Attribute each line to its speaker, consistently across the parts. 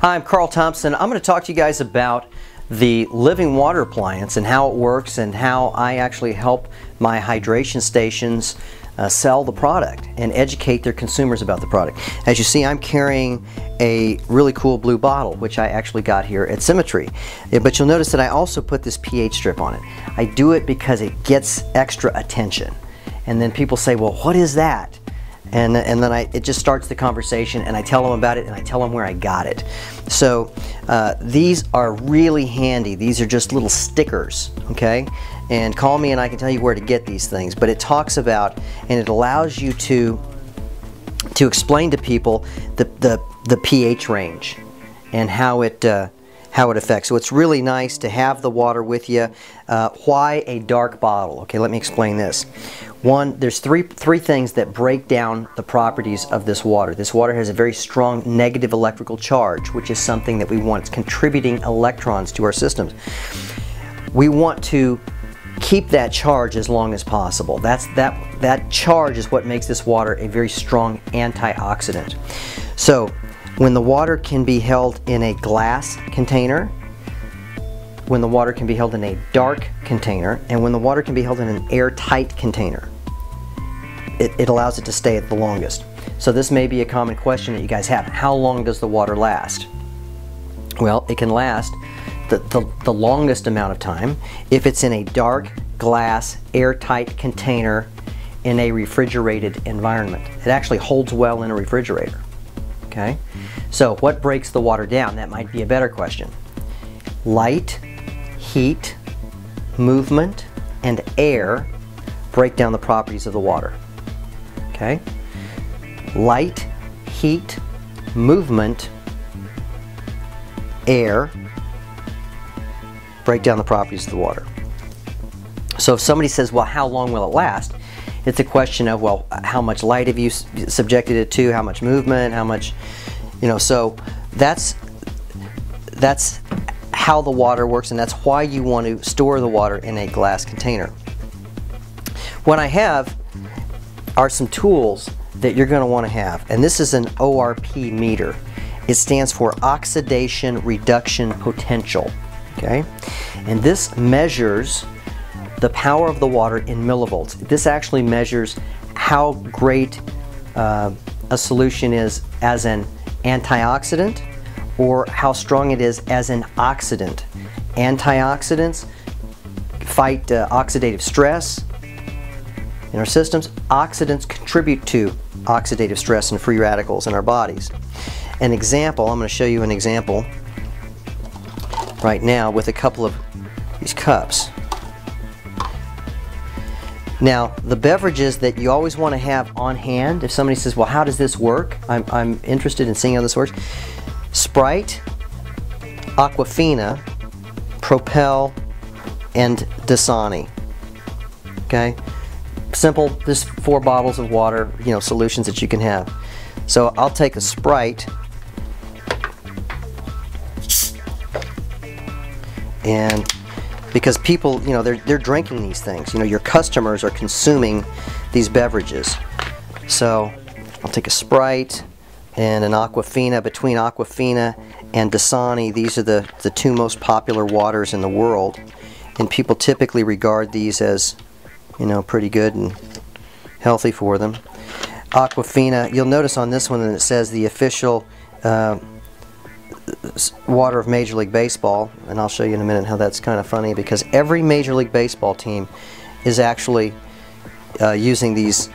Speaker 1: Hi, I'm Carl Thompson. I'm going to talk to you guys about the living water appliance and how it works and how I actually help my hydration stations sell the product and educate their consumers about the product. As you see, I'm carrying a really cool blue bottle, which I actually got here at Symmetry. But you'll notice that I also put this pH strip on it. I do it because it gets extra attention. And then people say, well, what is that? And then it just starts the conversation, and I tell them about it, and I tell them where I got it. So these are really handy. These are just little stickers, okay? And call me and I can tell you where to get these things. But it talks about, and it allows you to explain to people the pH range and how it affects. So it's really nice to have the water with you. Why a dark bottle? Okay, let me explain this. One, there's three things that break down the properties of this water. This water has a very strong negative electrical charge, which is something that we want. It's contributing electrons to our systems. We want to keep that charge as long as possible. That charge is what makes this water a very strong antioxidant. So when the water can be held in a glass container, when the water can be held in a dark container, and when the water can be held in an airtight container, it allows it to stay at the longest. So this may be a common question that you guys have. How long does the water last? Well, it can last the longest amount of time if it's in a dark glass airtight container in a refrigerated environment. It actually holds well in a refrigerator. Okay? So what breaks the water down? That might be a better question. Light, heat, movement, and air break down the properties of the water. Okay? Light, heat, movement, air break down the properties of the water. So if somebody says, well, how long will it last? It's a question of, well, how much light have you subjected it to, how much movement, how much, so that's how the water works, and that's why you want to store the water in a glass container. What I have are some tools that you're going to want to have, and this is an Ort meter. It stands for oxidation reduction potential. Okay, and this measures the power of the water in millivolts. This actually measures how great a solution is as an antioxidant, or how strong it is as an oxidant. Antioxidants fight oxidative stress in our systems. Oxidants contribute to oxidative stress and free radicals in our bodies. An example, I'm going to show you an example right now with a couple of these cups. Now, the beverages that you always want to have on hand, if somebody says, well, how does this work? I'm interested in seeing how this works. Sprite, Aquafina, Propel, and Dasani. Okay? Simple, just 4 bottles of water, solutions that you can have. So I'll take a Sprite, and because people, they're drinking these things. Your customers are consuming these beverages. So I'll take a Sprite and an Aquafina. Between Aquafina and Dasani, these are the 2 most popular waters in the world, and people typically regard these as, pretty good and healthy for them. Aquafina, you'll notice on this one that it says the official water of Major League Baseball, and I'll show you in a minute how that's kind of funny, because every Major League Baseball team is actually using these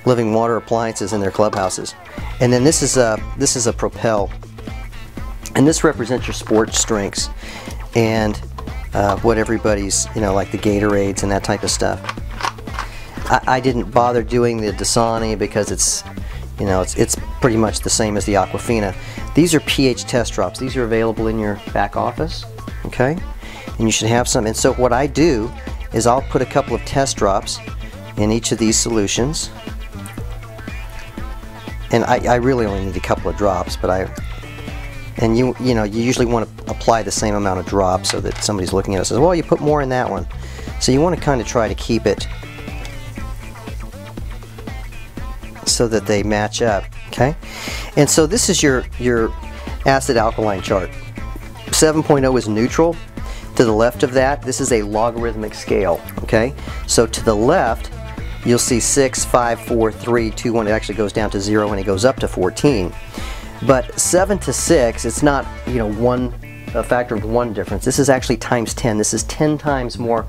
Speaker 1: living water appliances in their clubhouses. And then this is a Propel, and this represents your sports drinks and what everybody's, like the Gatorades and that type of stuff. I didn't bother doing the Dasani because it's pretty much the same as the Aquafina. These are pH test drops. These are available in your back office, okay? And you should have some. And so what I do is I'll put a couple of test drops in each of these solutions. And I really only need a couple of drops, but you usually want to apply the same amount of drops so that somebody's looking at it and says, well, you put more in that one. So you want to kind of try to keep it so that they match up, okay? And so this is your acid-alkaline chart. 7.0 is neutral. To the left of that, this is a logarithmic scale, okay? So to the left, you'll see 6, 5, 4, 3, 2, 1. It actually goes down to 0 and it goes up to 14. But 7 to 6, it's not, you know, a factor of 1 difference. This is actually times 10. This is 10 times more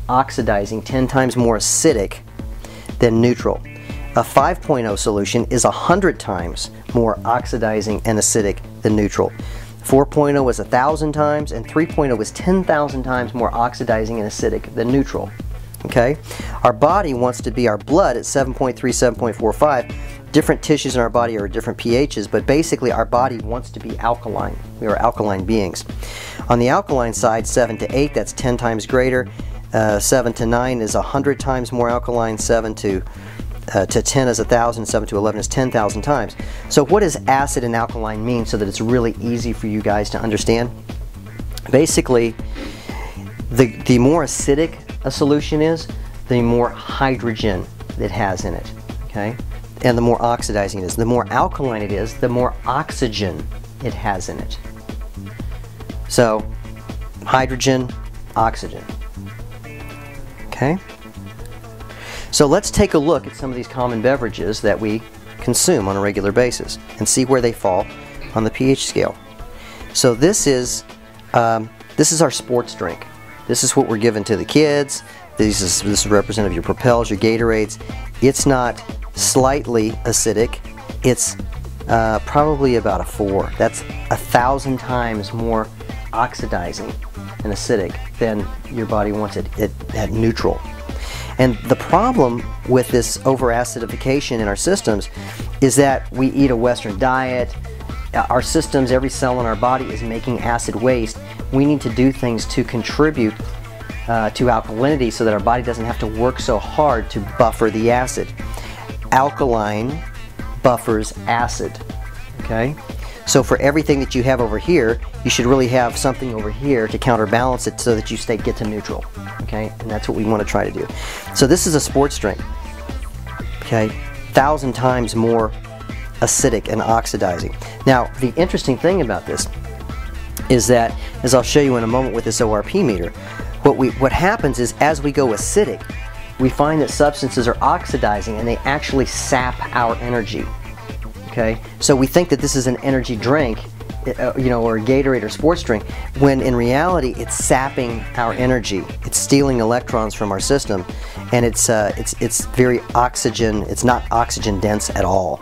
Speaker 1: oxidizing, 10 times more acidic than neutral. A 5.0 solution is 100 times more oxidizing and acidic than neutral. 4.0 is 1,000 times, and 3.0 is 10,000 times more oxidizing and acidic than neutral. Okay? Our body wants to be, our blood at 7.3, 7.45. Different tissues in our body are different pHs, but basically our body wants to be alkaline. We are alkaline beings. On the alkaline side, 7 to 8, that's 10 times greater. 7 to 9 is 100 times more alkaline. 7 to 10 is 1,000. 7 to 11 is 10,000 times. So what does acid and alkaline mean so that it's really easy for you guys to understand? Basically, the more acidic a solution is, the more hydrogen it has in it. Okay? And the more oxidizing it is. The more alkaline it is, the more oxygen it has in it. So, hydrogen, oxygen. Okay? So let's take a look at some of these common beverages that we consume on a regular basis and see where they fall on the pH scale. So this is our sports drink. This is what we're giving to the kids. This is representative of your Propels, your Gatorades. It's not slightly acidic. It's probably about a 4. That's 1,000 times more oxidizing and acidic than your body wants it at neutral. And the problem with this over-acidification in our systems is that we eat a Western diet. Our systems, every cell in our body is making acid waste. We need to do things to contribute to alkalinity so that our body doesn't have to work so hard to buffer the acid. Alkaline buffers acid, okay? So for everything that you have over here, you should really have something over here to counterbalance it so that you get to neutral, okay? And that's what we want to try to do. So this is a sports drink, okay? 1,000 times more acidic and oxidizing. Now, the interesting thing about this is that, as I'll show you in a moment with this Ort Meter, what happens is as we go acidic, we find that substances are oxidizing and they actually sap our energy. Okay, so we think that this is an energy drink, you know, or a Gatorade or sports drink, when in reality it's sapping our energy. It's stealing electrons from our system, and it's very oxygen. It's not oxygen dense at all.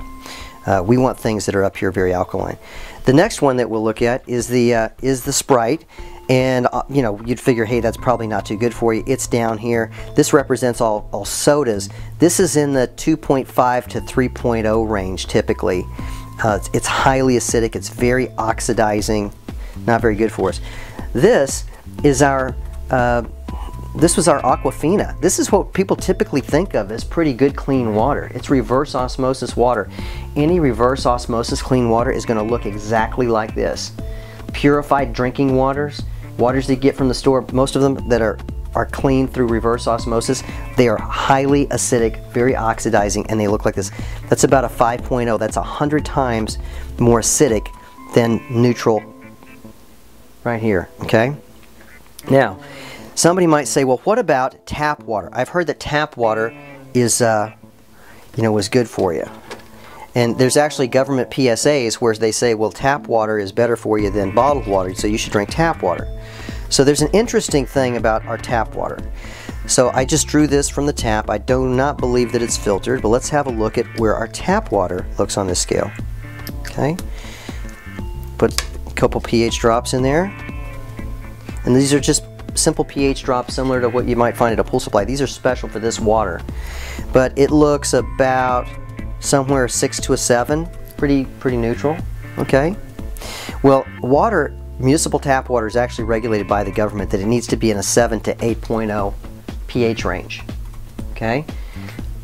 Speaker 1: We want things that are up here very alkaline. The next one that we'll look at is the Sprite. And you know, you'd figure, hey, that's probably not too good for you. It's down here. This represents all sodas. This is in the 2.5 to 3.0 range typically. It's highly acidic. It's very oxidizing. Not very good for us. This was our Aquafina. This is what people typically think of as pretty good clean water. It's reverse osmosis water. Any reverse osmosis clean water is going to look exactly like this. Purified drinking waters that you get from the store, most of them that are clean through reverse osmosis, they are highly acidic, very oxidizing, and they look like this. That's about a 5.0. That's 100 times more acidic than neutral right here, okay? Now, somebody might say, well, what about tap water? I've heard that tap water is, you know, is good for you. And there's actually government PSAs where they say, well, tap water is better for you than bottled water, so you should drink tap water. So there's an interesting thing about our tap water. So I just drew this from the tap. I do not believe that it's filtered, but let's have a look at where our tap water looks on this scale. Okay? Put a couple pH drops in there. And these are just simple pH drops similar to what you might find at a pool supply. These are special for this water. But it looks about somewhere 6 to a 7, pretty neutral, okay? Well, water, municipal tap water is actually regulated by the government that it needs to be in a 7 to 8.0 pH range, okay?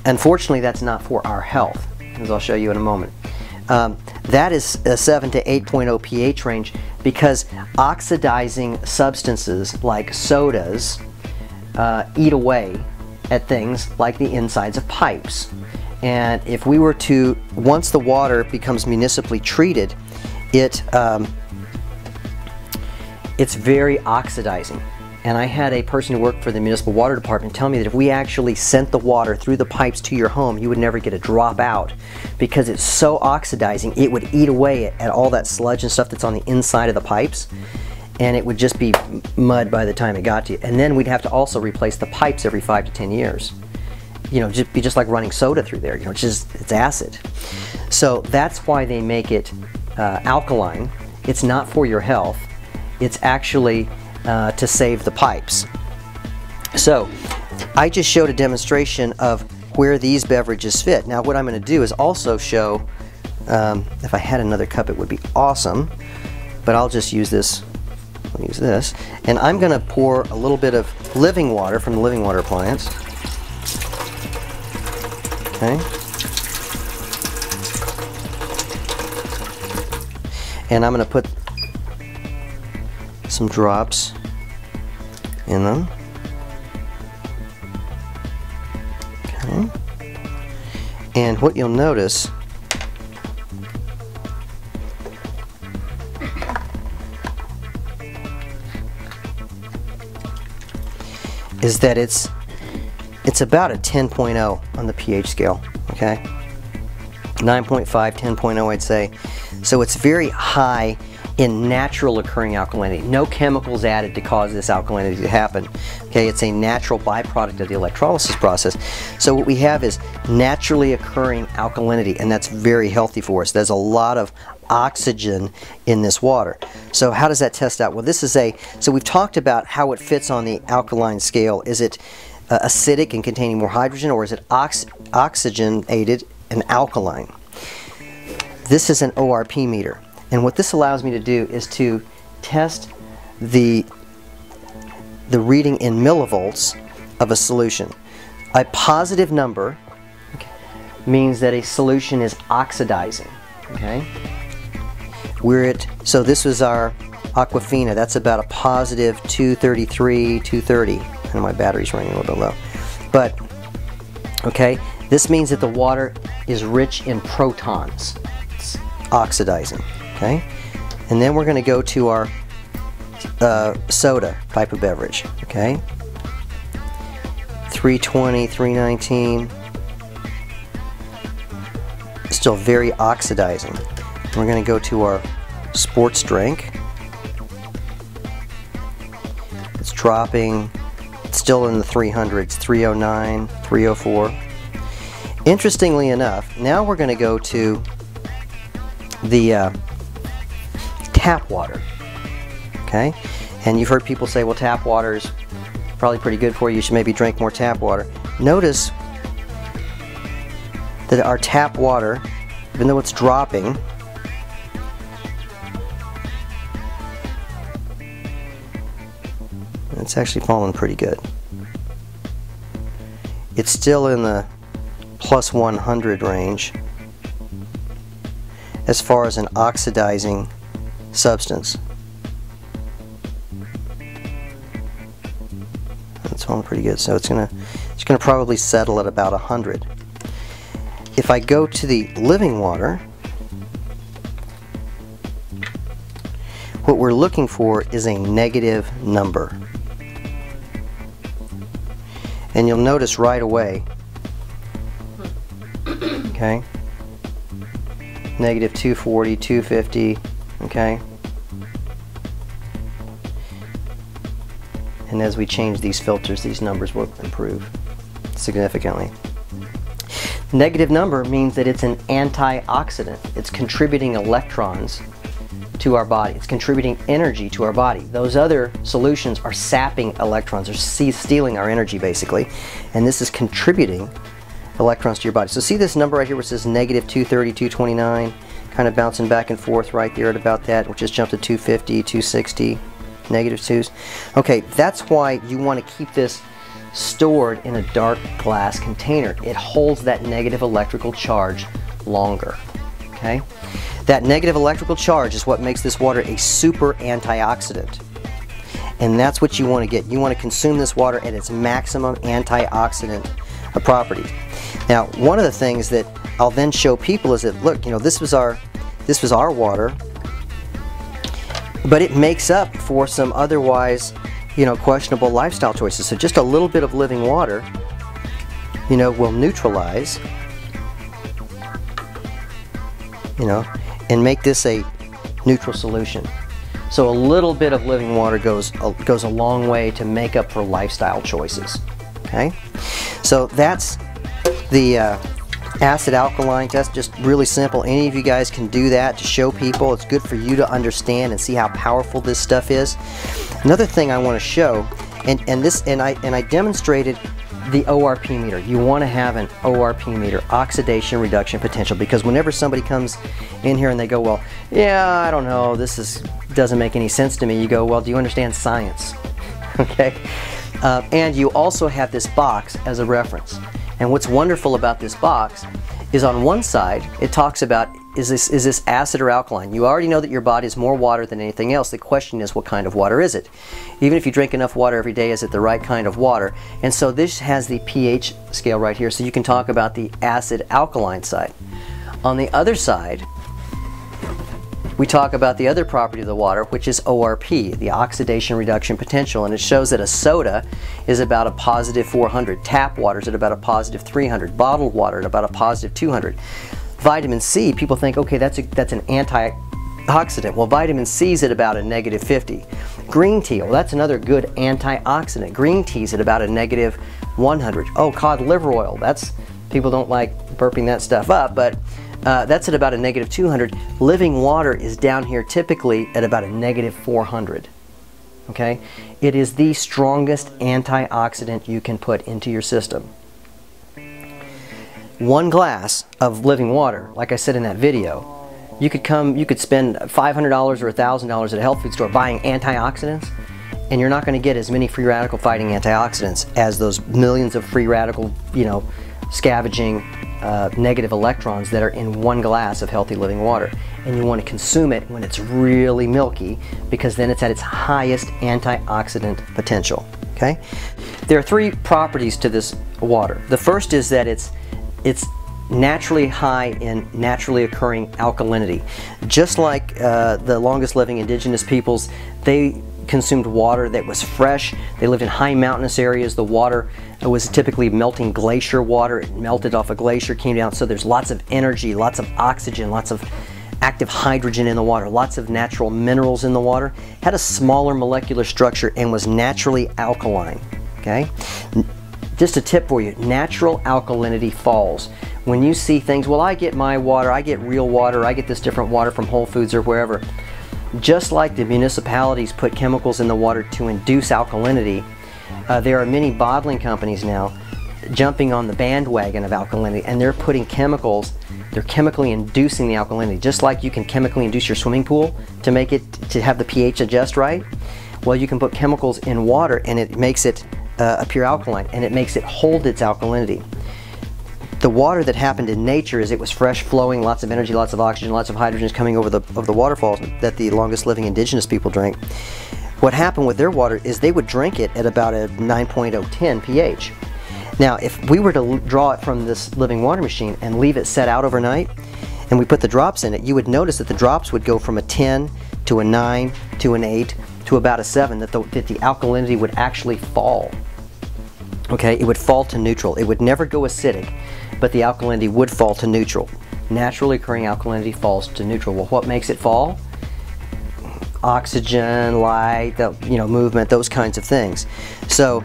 Speaker 1: Unfortunately, that's not for our health, as I'll show you in a moment. That is a 7 to 8.0 pH range because oxidizing substances like sodas eat away at things like the insides of pipes. And if we were to, once the water becomes municipally treated, it's very oxidizing. And I had a person who worked for the municipal water department tell me that if we actually sent the water through the pipes to your home, you would never get a drop out because it's so oxidizing. It would eat away at all that sludge and stuff that's on the inside of the pipes, and it would just be mud by the time it got to you. And then we'd have to also replace the pipes every 5 to 10 years. You know, just be just like running soda through there. You know, it's acid. So that's why they make it alkaline. It's not for your health. It's actually to save the pipes. So I just showed a demonstration of where these beverages fit. Now what I'm going to do is also show, if I had another cup it would be awesome, but I'll just use this. I'll use this, and I'm going to pour a little bit of living water from the living water appliance. Okay. And I'm going to put some drops in them. Okay. And what you'll notice is that it's about a 10.0 on the pH scale, okay? 9.5, 10.0 I'd say. So it's very high in natural occurring alkalinity. No chemicals added to cause this alkalinity to happen. Okay, it's a natural byproduct of the electrolysis process. So what we have is naturally occurring alkalinity, and that's very healthy for us. There's a lot of oxygen in this water. So how does that test out? Well, so we've talked about how it fits on the alkaline scale. Is it acidic and containing more hydrogen, or is it oxygenated and alkaline? This is an ORP meter. And what this allows me to do is to test the reading in millivolts of a solution. A positive number means that a solution is oxidizing. Okay? So this was our Aquafina. That's about a positive 233, 230. And my battery's running a little bit low. But, okay, this means that the water is rich in protons. It's oxidizing. Okay, and then we're going to go to our soda type of beverage. Okay, 320, 319, still very oxidizing. We're going to go to our sports drink. It's dropping, it's still in the 300s, 309, 304. Interestingly enough, now we're going to go to the tap water. Okay, and you've heard people say, well, tap water is probably pretty good for you. You should maybe drink more tap water. Notice that our tap water, even though it's dropping, it's actually falling pretty good. It's still in the plus 100 range as far as an oxidizing substance. That's falling pretty good. So it's gonna probably settle at about 100. If I go to the living water, what we're looking for is a negative number. And you'll notice right away, okay, negative 240, 250, okay? And as we change these filters, these numbers will improve significantly. Negative number means that it's an antioxidant. It's contributing electrons to our body. It's contributing energy to our body. Those other solutions are sapping electrons, or stealing our energy basically, and this is contributing electrons to your body. So see this number right here where it says negative 230, 229, kind of bouncing back and forth right there at about that, which just jumped to 250, 260, negative 2s. Okay, that's why you want to keep this stored in a dark glass container. It holds that negative electrical charge longer. Okay? That negative electrical charge is what makes this water a super antioxidant. And that's what you want to get. You want to consume this water at its maximum antioxidant properties. Now, one of the things that I'll then show people is that, look, you know, this was our water but it makes up for some otherwise, you know, questionable lifestyle choices. So just a little bit of living water, you know, will neutralize, you know, and make this a neutral solution. So a little bit of living water goes a long way to make up for lifestyle choices. Okay, so that's the acid alkaline test. Just really simple. Any of you guys can do that to show people. It's good for you to understand and see how powerful this stuff is. Another thing I want to show, and I demonstrated the ORP meter. You want to have an ORP meter, oxidation reduction potential, because whenever somebody comes in here and they go, well, yeah, I don't know, this doesn't make any sense to me, you go, well, do you understand science? Okay, and you also have this box as a reference. And what's wonderful about this box is on one side it talks about, is this acid or alkaline? You already know that your body is more water than anything else. The question is, what kind of water is it? Even if you drink enough water every day, is it the right kind of water? And so this has the pH scale right here, so you can talk about the acid alkaline side. On the other side, we talk about the other property of the water, which is ORP, the oxidation reduction potential, and it shows that a soda is about a positive 400, tap water is at about a positive 300, bottled water at about a positive 200. Vitamin C, people think, okay, that's an antioxidant. Well, vitamin C is at about a negative 50. Green tea, well, that's another good antioxidant. Green tea is at about a negative 100. Oh, cod liver oil, people don't like burping that stuff up, but that's at about a negative 200. Living water is down here typically at about a negative 400. Okay? It is the strongest antioxidant you can put into your system. One glass of living water, like I said in that video, you could spend $500 or $1,000 at a health food store buying antioxidants, and you're not going to get as many free radical fighting antioxidants as those millions of free radical, you know, scavenging negative electrons that are in one glass of healthy living water. And you want to consume it when it's really milky, because then it's at its highest antioxidant potential. Okay? There are three properties to this water. The first is that it's naturally high in naturally occurring alkalinity. Just like the longest living indigenous peoples, they consumed water that was fresh. They lived in high mountainous areas. The water was typically melting glacier water. It melted off a glacier, came down, so there's lots of energy, lots of oxygen, lots of active hydrogen in the water, lots of natural minerals in the water, had a smaller molecular structure, and was naturally alkaline. Okay? Just a tip for you, natural alkalinity falls. When you see things, well, I get my water, I get real water, I get this different water from Whole Foods or wherever. Just like the municipalities put chemicals in the water to induce alkalinity, there are many bottling companies now jumping on the bandwagon of alkalinity, and they're putting chemicals, they're chemically inducing the alkalinity. Just like you can chemically induce your swimming pool to make it, to have the pH adjust right, well, you can put chemicals in water and it makes it appear alkaline, and it makes it hold its alkalinity. The water that happened in nature is it was fresh flowing, lots of energy, lots of oxygen, lots of hydrogen coming over the waterfalls that the longest living indigenous people drank. What happened with their water is they would drink it at about a 9.010 pH. Now, if we were to draw it from this living water machine and leave it set out overnight, and we put the drops in it, you would notice that the drops would go from a 10 to a 9 to an 8 to about a 7, that the alkalinity would actually fall. Okay, it would fall to neutral. It would never go acidic, but the alkalinity would fall to neutral. Naturally occurring alkalinity falls to neutral. Well, what makes it fall? Oxygen, light, movement, those kinds of things. So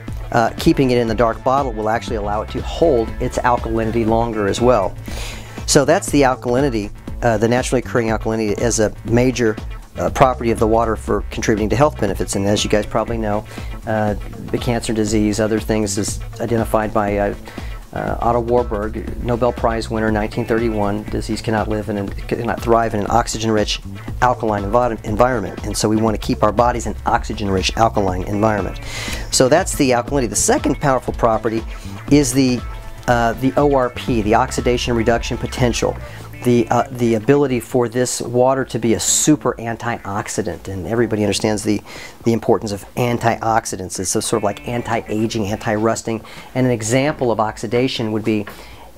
Speaker 1: keeping it in the dark bottle will actually allow it to hold its alkalinity longer as well. So that's the alkalinity, the naturally occurring alkalinity, as a major property of the water for contributing to health benefits. And as you guys probably know, the cancer disease, other things, is identified by Otto Warburg, Nobel Prize winner, 1931. Disease cannot thrive in an oxygen-rich alkaline environment, and so we want to keep our bodies in oxygen-rich alkaline environment. So that's the alkalinity. The second powerful property is the ORP, the oxidation reduction potential. The ability for this water to be a super antioxidant, and everybody understands the importance of antioxidants. It's sort of like anti-aging, anti-rusting. And an example of oxidation would be,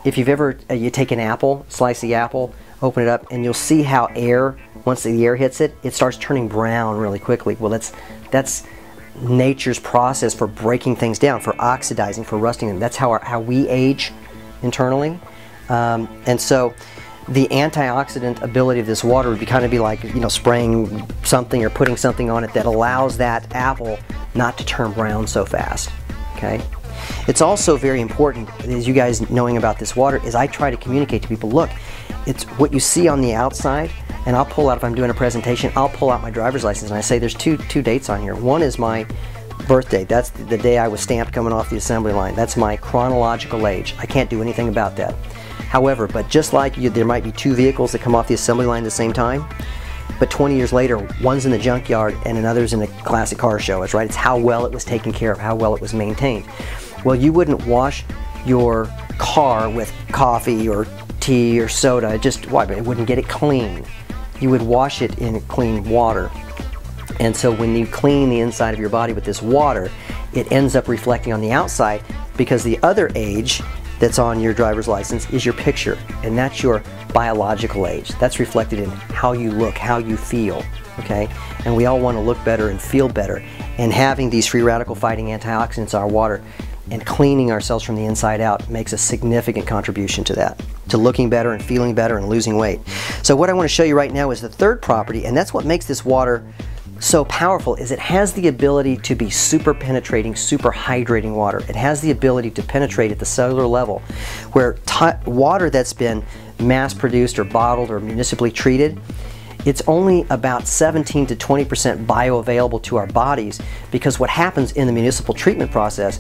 Speaker 1: if you've ever you take an apple, slice the apple, open it up, and you'll see how air, once the air hits it, it starts turning brown really quickly. Well, that's nature's process for breaking things down, for oxidizing, for rusting them. That's how we age internally. And so the antioxidant ability of this water would be kind of be like, you know, spraying something or putting something on it that allows that apple not to turn brown so fast. Okay. It's also very important, as you guys knowing about this water, is I try to communicate to people, look, it's what you see on the outside, and I'll pull out, if I'm doing a presentation, I'll pull out my driver's license and I say there's two dates on here. One is my birthday. That's the day I was stamped coming off the assembly line. That's my chronological age. I can't do anything about that. However, but just like there might be two vehicles that come off the assembly line at the same time, but 20 years later, one's in the junkyard and another's in a classic car show. It's right. It's how well it was taken care of, how well it was maintained. Well, you wouldn't wash your car with coffee or tea or soda. It wouldn't get it clean. You would wash it in clean water. And so when you clean the inside of your body with this water, it ends up reflecting on the outside, because the other age that's on your driver's license is your picture, and that's your biological age. That's reflected in how you look, how you feel, okay? And we all want to look better and feel better, and having these free radical fighting antioxidants in our water and cleaning ourselves from the inside out makes a significant contribution to that, to looking better and feeling better and losing weight. So what I want to show you right now is the third property, and that's what makes this water so powerful, is it has the ability to be super penetrating, super hydrating water. It has the ability to penetrate at the cellular level, where water that's been mass produced or bottled or municipally treated, it's only about 17 to 20% bioavailable to our bodies, because what happens in the municipal treatment process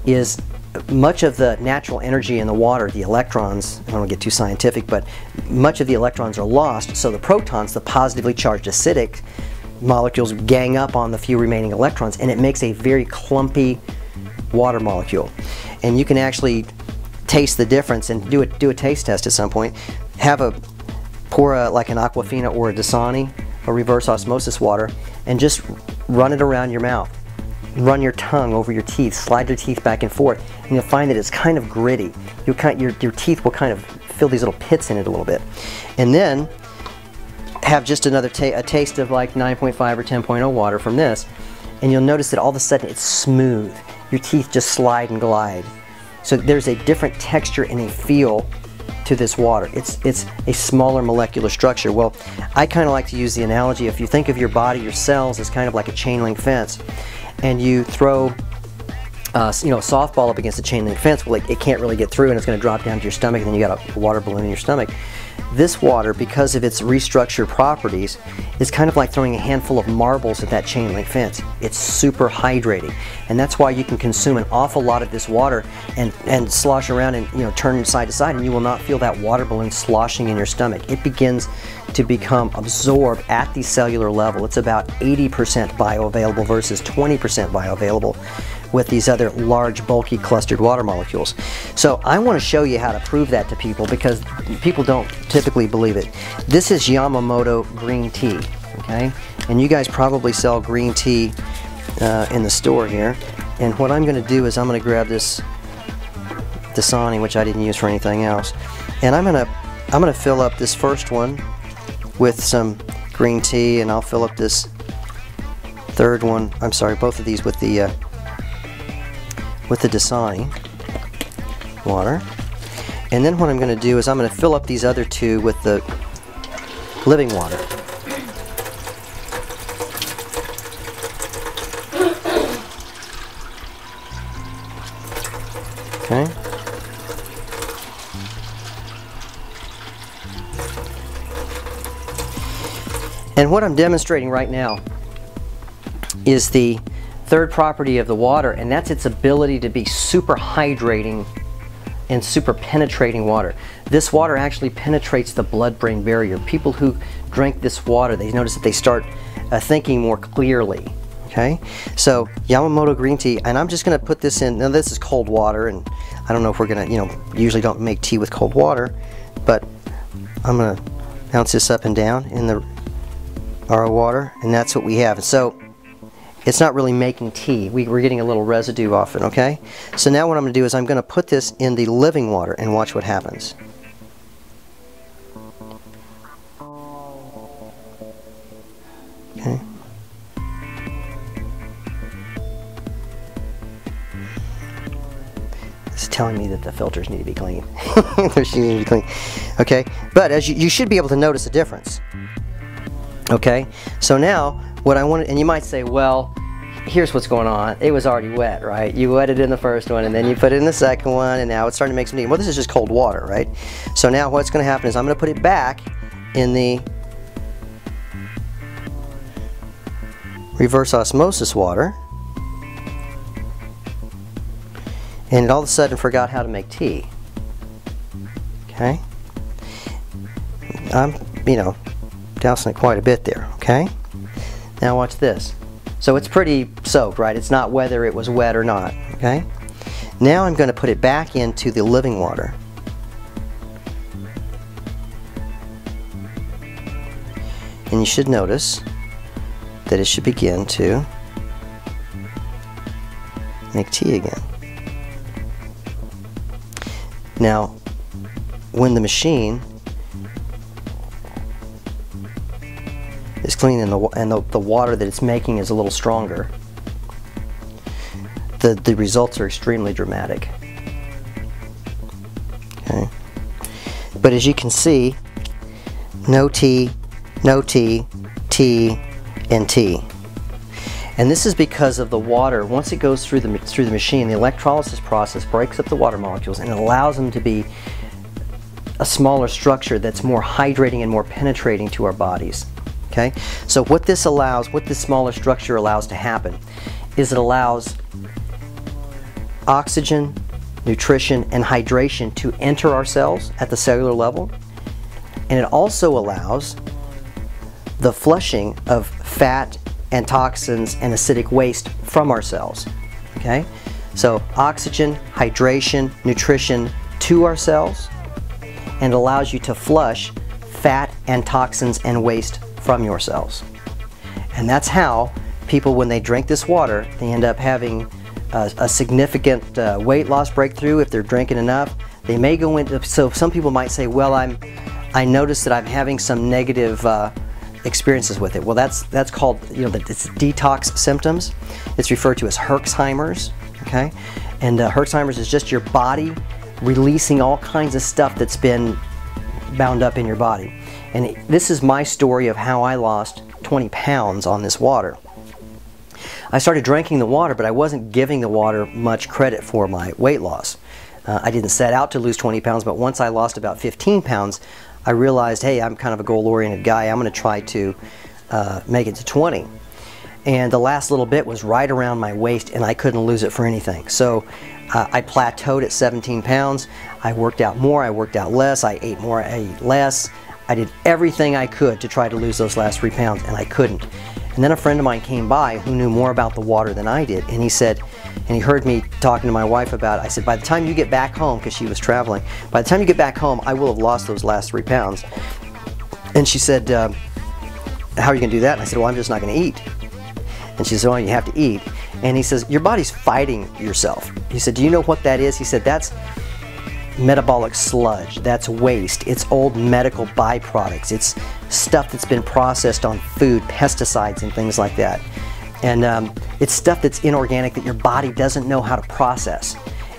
Speaker 1: is much of the natural energy in the water, the electrons, I don't want to get too scientific, but much of the electrons are lost, so the protons, the positively charged acidic molecules, gang up on the few remaining electrons, and it makes a very clumpy water molecule. And you can actually taste the difference and do a taste test at some point. Pour like an Aquafina or a Dasani or reverse osmosis water, and just run it around your mouth. Run your tongue over your teeth, slide your teeth back and forth, and you'll find that it's kind of gritty. Your teeth will kind of fill these little pits in it a little bit. And then have just a taste of like 9.5 or 10.0 water from this, and you'll notice that all of a sudden it's smooth. Your teeth just slide and glide. So there's a different texture and a feel to this water. It's a smaller molecular structure. Well, I kind of like to use the analogy, if you think of your body, your cells, as kind of like a chain link fence, and you throw a softball up against a chain link fence, well, it can't really get through, and it's going to drop down to your stomach, and then you got a water balloon in your stomach. This water, because of its restructured properties, is kind of like throwing a handful of marbles at that chain link fence. It's super hydrating, and that's why you can consume an awful lot of this water and slosh around and turn side to side, and you will not feel that water balloon sloshing in your stomach. It begins to become absorbed at the cellular level. It's about 80% bioavailable versus 20% bioavailable with these other large, bulky, clustered water molecules. So I want to show you how to prove that to people, because people don't typically believe it. This is Yamamoto green tea, okay? And you guys probably sell green tea in the store here. And what I'm going to do is I'm going to grab this Dasani, which I didn't use for anything else, and I'm going to fill up this first one with some green tea, and I'll fill up this third one, I'm sorry, both of these with the Dasani water. And then what I'm going to do is I'm going to fill up these other two with the living water. Okay. And what I'm demonstrating right now is the third property of the water, and that's its ability to be super hydrating and super penetrating water. This water actually penetrates the blood-brain barrier. People who drink this water, they notice that they start thinking more clearly. Okay, so Yamamoto green tea, and I'm just going to put this in. Now this is cold water, and I don't know if we're going to, usually don't make tea with cold water, but I'm going to bounce this up and down in our water, and that's what we have. And so it's not really making tea. We're getting a little residue off it, okay? So now what I'm going to do is I'm going to put this in the living water and watch what happens. Okay. It's telling me that the filters need to be clean. They need to be clean. Okay, but as you should be able to notice a difference. Okay, so now what I want, and you might say, well, here's what's going on. It was already wet, right? You wet it in the first one, and then you put it in the second one, and now it's starting to make some steam. Well, this is just cold water, right? So now what's going to happen is I'm going to put it back in the reverse osmosis water, and it all of a sudden forgot how to make tea. Okay? I'm, dousing it quite a bit there, okay? Now watch this. So it's pretty soaked, right? It's not whether it was wet or not, okay? Now I'm going to put it back into the living water. And you should notice that it should begin to make tea again. Now, when the machine is clean and the water that it's making is a little stronger, the results are extremely dramatic. Okay. But as you can see, no tea, tea, and tea. And this is because of the water. Once it goes through the machine, the electrolysis process breaks up the water molecules and it allows them to be a smaller structure that's more hydrating and more penetrating to our bodies. Okay? So what this smaller structure allows to happen is it allows oxygen, nutrition, and hydration to enter our cells at the cellular level, and it also allows the flushing of fat and toxins and acidic waste from our cells. Okay? So oxygen, hydration, nutrition to our cells, and allows you to flush fat and toxins and waste from your cells. And that's how people, when they drink this water, they end up having a significant weight loss breakthrough if they're drinking enough. They may go into, so some people might say, well, I noticed that I'm having some negative experiences with it. Well, that's called, it's detox symptoms. It's referred to as Herxheimer's, okay? And Herxheimer's is just your body releasing all kinds of stuff that's been bound up in your body. And this is my story of how I lost 20 pounds on this water. I started drinking the water, but I wasn't giving the water much credit for my weight loss. I didn't set out to lose 20 pounds, but once I lost about 15 pounds, I realized, hey, I'm kind of a goal-oriented guy. I'm going to try to make it to 20. And the last little bit was right around my waist, and I couldn't lose it for anything. So I plateaued at 17 pounds. I worked out more, I worked out less, I ate more, I ate less. I did everything I could to try to lose those last 3 pounds, and I couldn't. And then a friend of mine came by who knew more about the water than I did, and he said, and he heard me talking to my wife about it. I said, by the time you get back home, because she was traveling, by the time you get back home, I will have lost those last 3 pounds. And she said, how are you going to do that? And I said, well, I'm just not going to eat. And she said, well, you have to eat. And he says, your body's fighting yourself. He said, do you know what that is? He said, that's metabolic sludge, that's waste, it's old medical byproducts, it's stuff that's been processed on food, pesticides and things like that. And it's stuff that's inorganic that your body doesn't know how to process.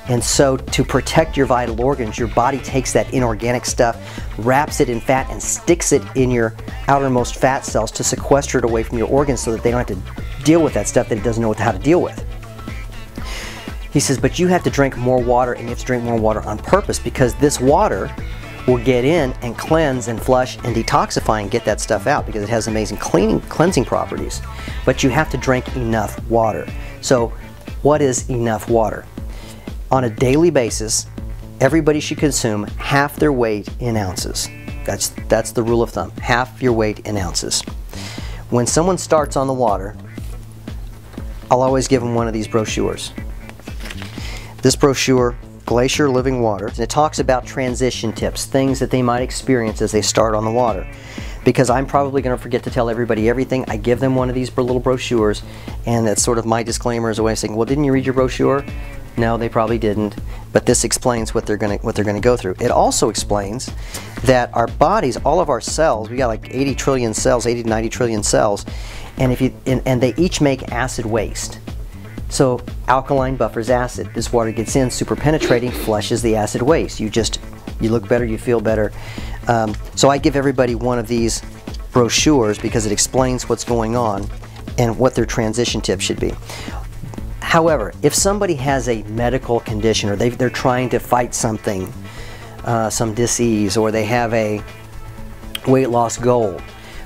Speaker 1: And so to protect your vital organs, your body takes that inorganic stuff, wraps it in fat, and sticks it in your outermost fat cells to sequester it away from your organs so that they don't have to deal with that stuff that it doesn't know how to deal with. He says, but you have to drink more water, and you have to drink more water on purpose, because this water will get in and cleanse and flush and detoxify and get that stuff out, because it has amazing cleansing properties. But you have to drink enough water. So what is enough water? On a daily basis, everybody should consume half their weight in ounces. That's the rule of thumb, half your weight in ounces. When someone starts on the water, I'll always give them one of these brochures. This brochure, Glacier Living Water, and it talks about transition tips, things that they might experience as they start on the water. Because I'm probably going to forget to tell everybody everything, I give them one of these little brochures, and that's sort of my disclaimer as a way of saying, well, didn't you read your brochure? No, they probably didn't. But this explains what they're gonna go through. It also explains that our bodies, all of our cells, we got like 80 trillion cells, 80 to 90 trillion cells, and they each make acid waste. So alkaline buffers acid. This water gets in, super penetrating, flushes the acid waste. You look better, you feel better. So I give everybody one of these brochures because it explains what's going on and what their transition tips should be. However, if somebody has a medical condition, or they're trying to fight something, some disease, or they have a weight loss goal,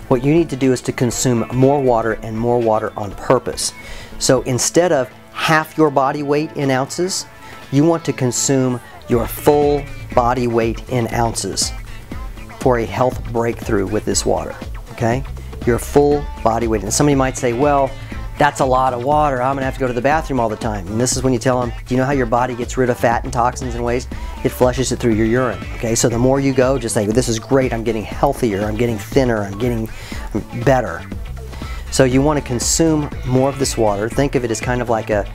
Speaker 1: what you need to do is to consume more water and more water on purpose. So instead of half your body weight in ounces, you want to consume your full body weight in ounces for a health breakthrough with this water, okay? Your full body weight. And somebody might say, well, that's a lot of water. I'm gonna have to go to the bathroom all the time. And this is when you tell them, do you know how your body gets rid of fat and toxins and waste? It flushes it through your urine, okay? So the more you go, just say, this is great, I'm getting healthier, I'm getting thinner, I'm getting better. So you wanna consume more of this water. Think of it as kind of like a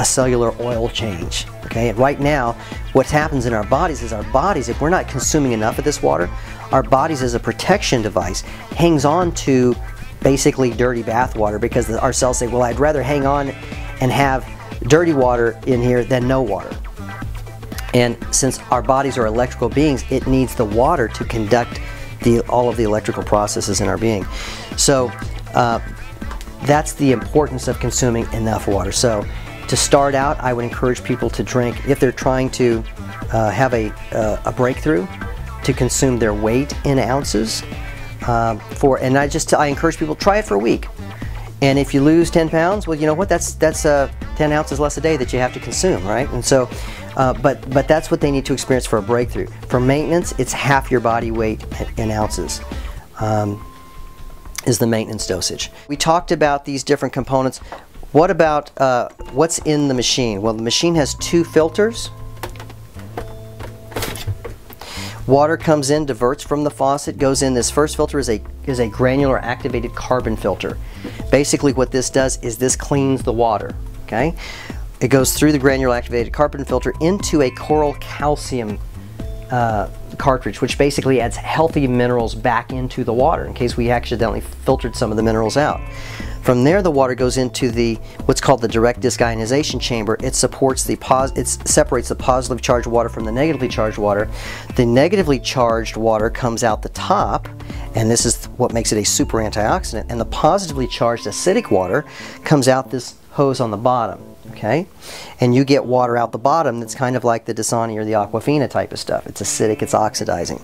Speaker 1: cellular oil change, okay? And right now, what happens in our bodies is if we're not consuming enough of this water, our bodies as a protection device hangs on to basically dirty bath water, because our cells say, well, I'd rather hang on and have dirty water in here than no water. And since our bodies are electrical beings, it needs the water to conduct all of the electrical processes in our being. So that's the importance of consuming enough water. So to start out, I would encourage people to drink, if they're trying to have a breakthrough, to consume their weight in ounces. And I encourage people to try it for a week. And if you lose 10 pounds, well, you know what? That's 10 ounces less a day that you have to consume, right? And so, but that's what they need to experience for a breakthrough. For maintenance, it's half your body weight in ounces. Is the maintenance dosage. We talked about these different components. What about what's in the machine? Well, the machine has 2 filters. Water comes in, diverts from the faucet, goes in. This first filter is a granular activated carbon filter. Basically what this does is this cleans the water, okay? It goes through the granular activated carbon filter into a coral calcium cartridge, which basically adds healthy minerals back into the water in case we accidentally filtered some of the minerals out. From there, the water goes into what's called the direct disc ionization chamber. It separates the positively charged water from the negatively charged water. The negatively charged water comes out the top, and this is what makes it a super antioxidant. And the positively charged acidic water comes out this hose on the bottom, okay? And you get water out the bottom that's kind of like the Dasani or the Aquafina type of stuff. It's acidic, it's oxidizing.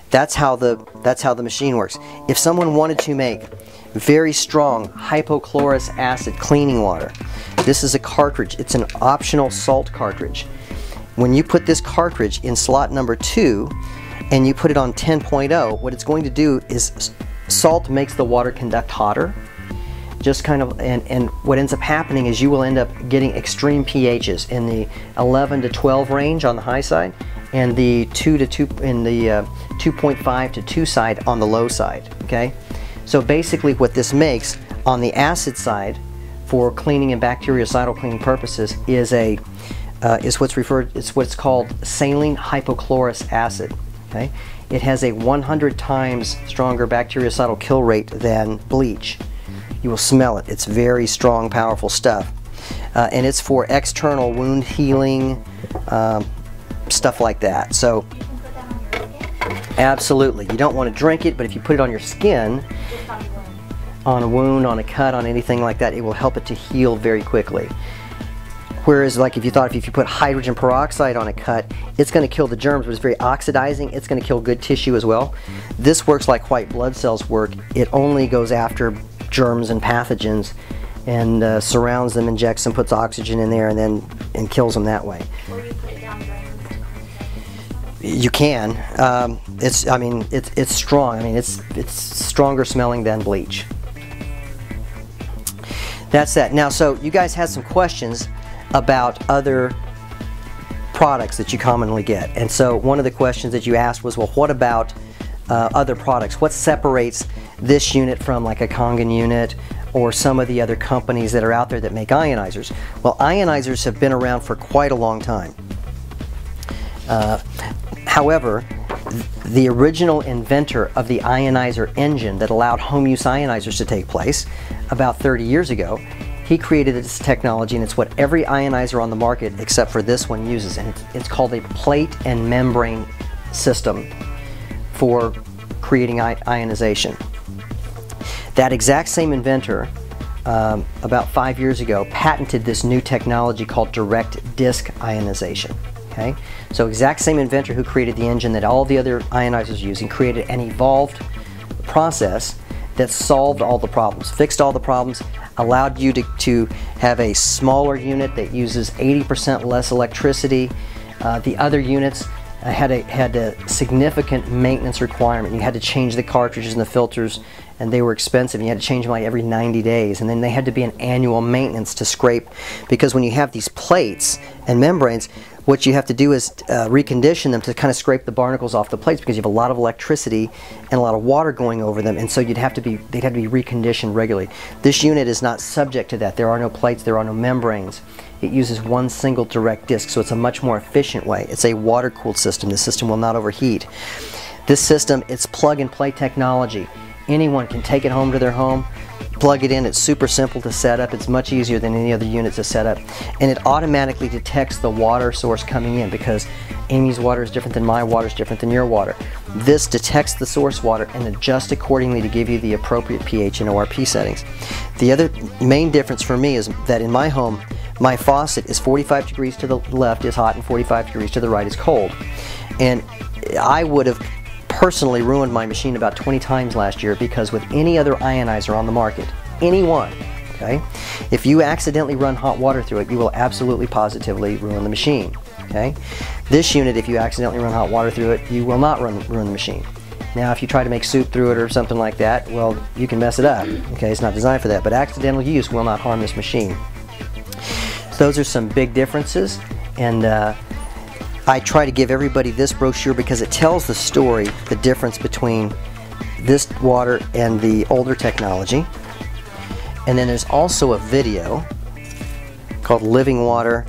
Speaker 1: That's how the machine works. If someone wanted to make very strong hypochlorous acid cleaning water, this is a cartridge. It's an optional salt cartridge. When you put this cartridge in slot number 2 and you put it on 10.0, what it's going to do is salt makes the water conduct hotter. Just kind of, and what ends up happening is you will end up getting extreme pHs in the 11 to 12 range on the high side, and the 2.5 to 2 side on the low side, okay? So basically what this makes on the acid side for cleaning and bactericidal cleaning purposes is what's called saline hypochlorous acid, okay? It has a 100 times stronger bactericidal kill rate than bleach. You will smell it. It's very strong, powerful stuff. And it's for external wound healing, stuff like that. So absolutely, you don't want to drink it, but if you put it on your skin, on a wound, on a cut, on anything like that, it will help it to heal very quickly. Whereas like if you put hydrogen peroxide on a cut, it's going to kill the germs, but it's very oxidizing. It's going to kill good tissue as well. This works like white blood cells work. It only goes after germs and pathogens and surrounds them, injects them, puts oxygen in there, and kills them that way.
Speaker 2: Or you put it down drain.
Speaker 1: You can. It's strong. I mean, it's stronger smelling than bleach. That's that. Now, so you guys had some questions about other products that you commonly get, and so one of the questions that you asked was, well, what about other products? What separates this unit from like a Kangen unit or some of the other companies that are out there that make ionizers. Well, ionizers have been around for quite a long time. However, the original inventor of the ionizer engine that allowed home use ionizers to take place about 30 years ago, he created this technology, and it's what every ionizer on the market except for this one uses, and it's called a plate and membrane system for creating ionization. That exact same inventor, about 5 years ago, patented this new technology called direct disc ionization. Okay? So exact same inventor who created the engine that all the other ionizers use, and created an evolved process that solved all the problems, fixed all the problems, allowed you to have a smaller unit that uses 80% less electricity. The other units had a significant maintenance requirement. You had to change the cartridges and the filters, and they were expensive. You had to change them like every 90 days, and then they had to be an annual maintenance to scrape, because when you have these plates and membranes, what you have to do is recondition them to kind of scrape the barnacles off the plates, because you have a lot of electricity and a lot of water going over them, and so they'd have to be reconditioned regularly. This unit is not subject to that. There are no plates, there are no membranes. It uses one single direct disc, so it's a much more efficient way. It's a water-cooled system. The system will not overheat. This system, it's plug-and-play technology. Anyone can take it home to their home, plug it in. It's super simple to set up. It's much easier than any other unit to set up. And it automatically detects the water source coming in, because Amy's water is different than my water is different than your water. This detects the source water and adjusts accordingly to give you the appropriate pH and ORP settings. The other main difference for me is that in my home, my faucet is 45 degrees to the left is hot and 45 degrees to the right is cold. And I would have personally ruined my machine about 20 times last year, because with any other ionizer on the market, any one, okay, if you accidentally run hot water through it, you will absolutely positively ruin the machine. Okay, this unit, if you accidentally run hot water through it, you will not ruin the machine. Now, if you try to make soup through it or something like that, well, you can mess it up. Okay, it's not designed for that, but accidental use will not harm this machine. So those are some big differences, and I try to give everybody this brochure because it tells the story, the difference between this water and the older technology. And then there's also a video called Living Water,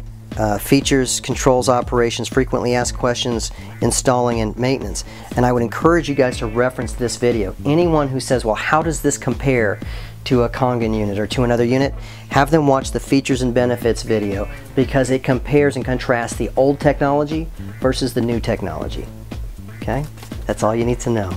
Speaker 1: Features, Controls, Operations, Frequently Asked Questions, Installing, and Maintenance. And I would encourage you guys to reference this video. Anyone who says, well, how does this compare to a Kangen unit or to another unit, have them watch the features and benefits video, because it compares and contrasts the old technology versus the new technology. Okay? That's all you need to know.